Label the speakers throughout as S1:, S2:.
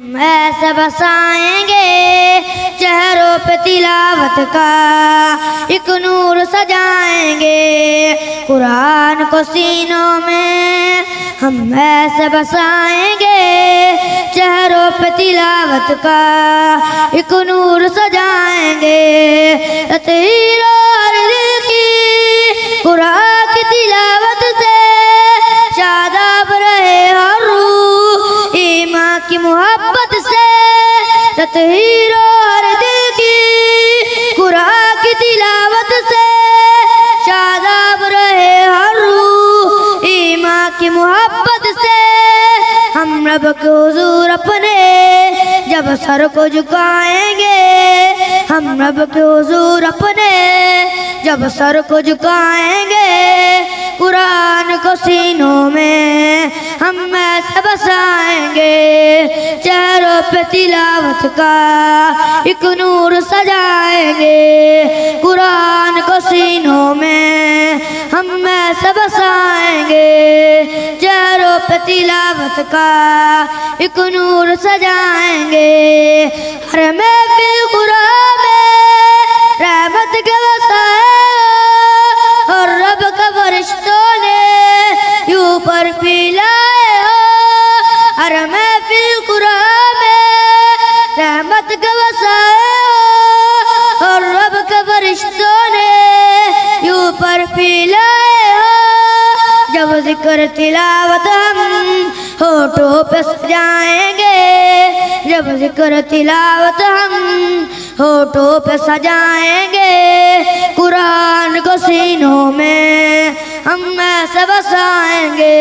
S1: ऐसे बसाएंगे चेहरों पे तिलावत का एक नूर सजाएंगे कुरान को सीनों में। हम ऐसे बसाएंगे चेहरों पे तिलावत का एक नूर सजाएंगे। तहीरो हर दिल की कुरान की तिलावत से शादाब रहे हर रूह ईमान की मोहब्बत से। तहीरो हर दिल की कुरान की तिलावत से शादाब रहे हर रूह ईमान की मोहब्बत से। हम रब के हुजूर अपने जब सर को झुकाएंगे, हम रब के हुजूर अपने जब सर को झुकाएंगे कुरान को सीनों में। हम ऐसे बसाएंगे चेहरों पे तिलावत का एक नूर सजाएंगे कुरान को सीनों में। हम ऐसे बसाएंगे चेहरों पे तिलावत का एक नूर सजाएंगे। हर महफिल कुरान में रहमत के वसाए और रब का फरिश्तों ने यूं पर पिलाए हो। हर महफिल कुरान में रहमत के वसाए हो और रब का फरिश्तों ने यूं पर पिलाए हो। जब जिक्र तिलावत हम होठों पे सजाएंगे, जब जिक्र तिलावत हम होठों पे सजाएंगे कुरान को सीनों में। हम ऐसे बसाएंगे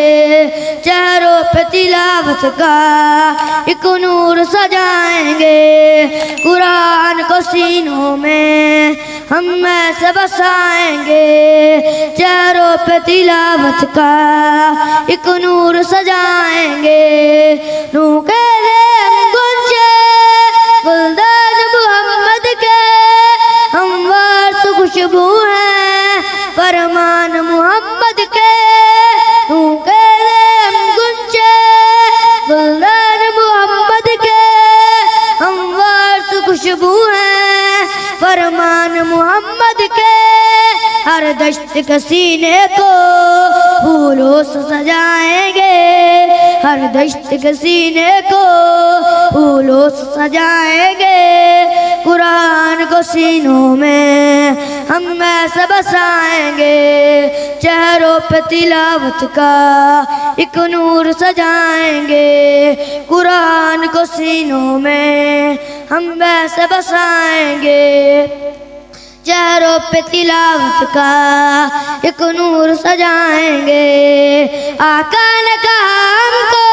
S1: चेहरों पे तिलावत का एक नूर सजाएंगे कुरान को सीनों में। हम ऐसे बसाएंगे चेहरों पे तिलावत का एक नूर सजाएंगे। नूर के गुंजे गुलदान मोहम्मद के हमवार से खुशबू है फरमान मोहम्मद के। नूर के गुंजे गुलदान मोहम्मद के हमवार से खुशबू है फरमान मोहम्मद के। हर दश्त के सीने को फूलों से सजाएंगे, हर दश्त के सीने को फूलों से सजाएंगे कुरान को सीनों में। हम ऐसे बसाएंगे चेहरों पे तिलावत का एक नूर सजाएंगे कुरान को सीनों में। हम ऐसे बसाएंगे चेहरों पे तिलावत का एक नूर सजाएंगे। आका ने कहा हमको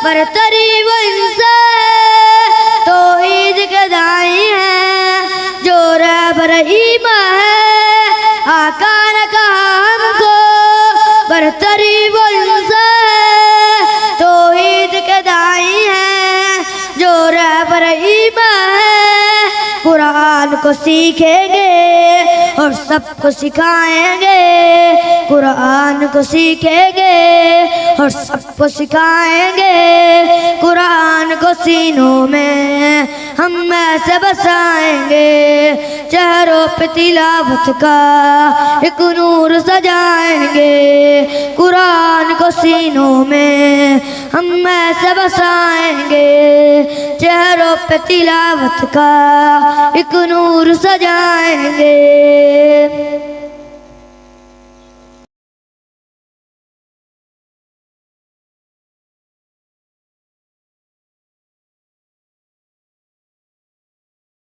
S1: बरतरी वो इंसान तो ईद के दाई है जो रहबर ईमान है। आका ने कहा हमको बरतरी वो इंसान तो ईद के दाई है जो रहबर ईमान है। कुरान को सीखेंगे और सबको सिखाएंगे, कुरान को सीखेंगे और सबको सिखाएंगे कुरान को सीनों में। हम ऐसे बसाएंगे चेहरों पे तिलावत का एक नूर सजाएंगे कुरान को सीनों में। हम ऐसे बसाएंगे चेहरों पे तिलावत का एक नूर सजाएंगे।